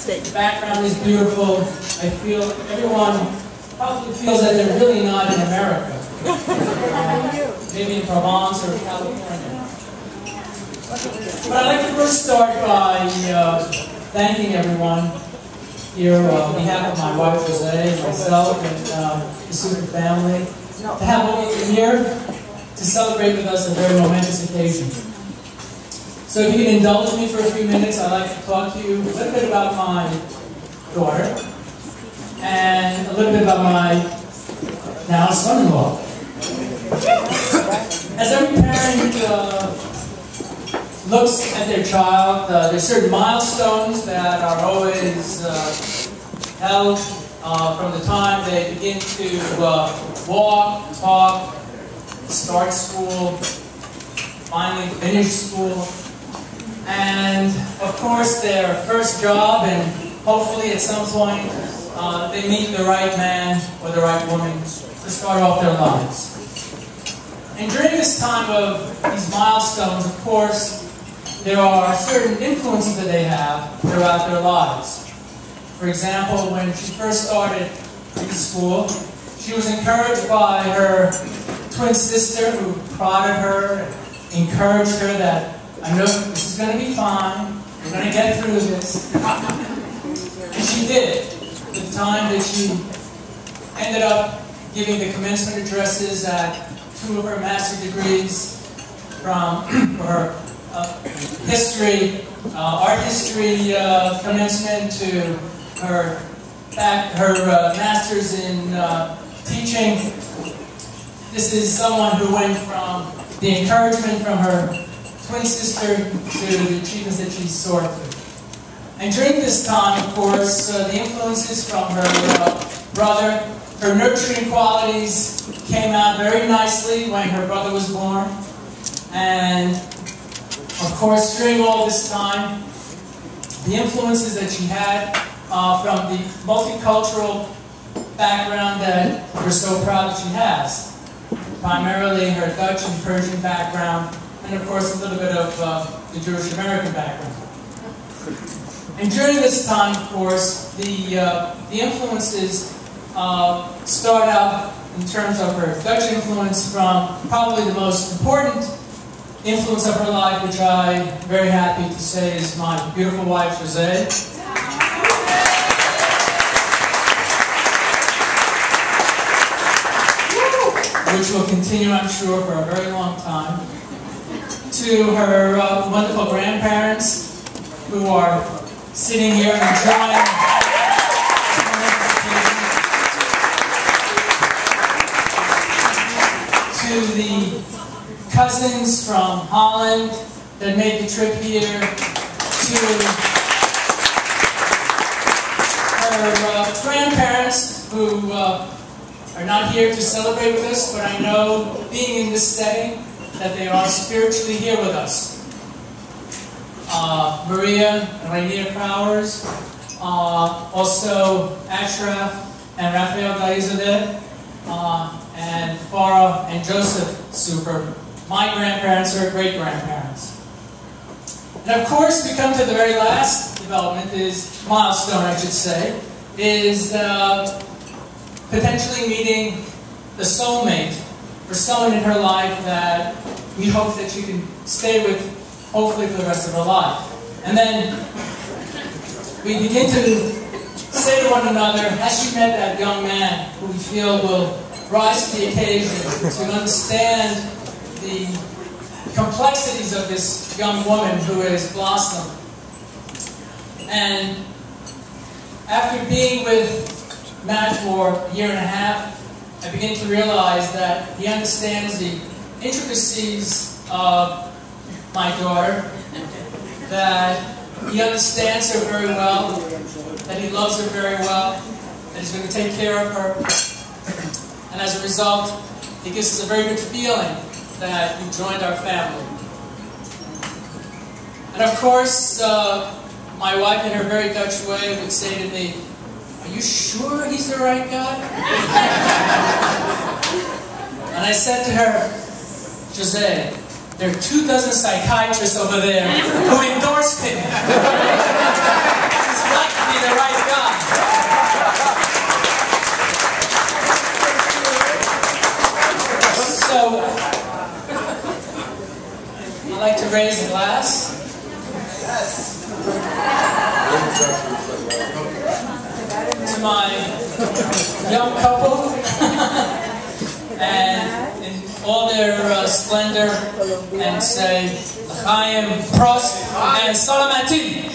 The background is beautiful. I feel everyone probably feels that they're really not in America. Maybe in Provence or California. But I'd like to first start by thanking everyone here on behalf of my wife Jose, myself, and the Super family to have all of you here to celebrate with us a very momentous occasion. So if you can indulge me for a few minutes, I'd like to talk to you a little bit about my daughter and a little bit about my now son-in-law. As every parent looks at their child, there's certain milestones that are always held from the time they begin to walk, talk, start school, finally finish school, and of course their first job, and hopefully at some point they meet the right man or the right woman to start off their lives. And during this time of these milestones, of course, there are certain influences that they have throughout their lives. For example, when she first started in school, she was encouraged by her twin sister who prodded her, encouraged her that, I know this is going to be fine, we're going to get through this. And she did. The time that she ended up giving the commencement addresses at 2 of her master's degrees from her history, art history commencement to her master's in teaching. This is someone who went from the encouragement from her twin sister to the achievements that she soared through. And during this time, of course, the influences from her brother, her nurturing qualities came out very nicely when her brother was born. And of course, during all this time, the influences that she had from the multicultural background that we're so proud that she has. Primarily her Dutch and Persian background, and of course a little bit of the Jewish American background. And during this time, of course, the influences start out in terms of her Dutch influence from probably the most important influence of her life, which I'm very happy to say is my beautiful wife, Jose. Which will continue, I'm sure, for a very long time. To her wonderful grandparents who are sitting here and enjoying to the cousins from Holland that made the trip here, to her grandparents who are not here to celebrate with us, but I know, being in this setting, that they are spiritually here with us. Maria and Rainier Crowers, also Ashraf and Raphael Gaizadeh, and Farah and Joseph Super. My grandparents are great-grandparents. And of course, we come to the very last development, milestone I should say, is potentially meeting the soulmate for someone in her life that we hope that she can stay with, hopefully for the rest of her life. And then we begin to say to one another, has she met that young man who we feel will rise to the occasion to understand the complexities of this young woman who has blossomed? And after being with Matt for a year and a half, I begin to realize that he understands the intricacies of my daughter, that he understands her very well, that he loves her very well, that he's going to take care of her. And as a result, it gives us a very good feeling that you joined our family. And of course, my wife in her very Dutch way would say to me, "Are you sure he's the right guy?" And I said to her, "Jose, there are 24 psychiatrists over there who endorsed him. He's likely to So, I'd like to raise a glass. To my young couple, and in all their splendor, and say, L'chaim, Prost, and Salamatim.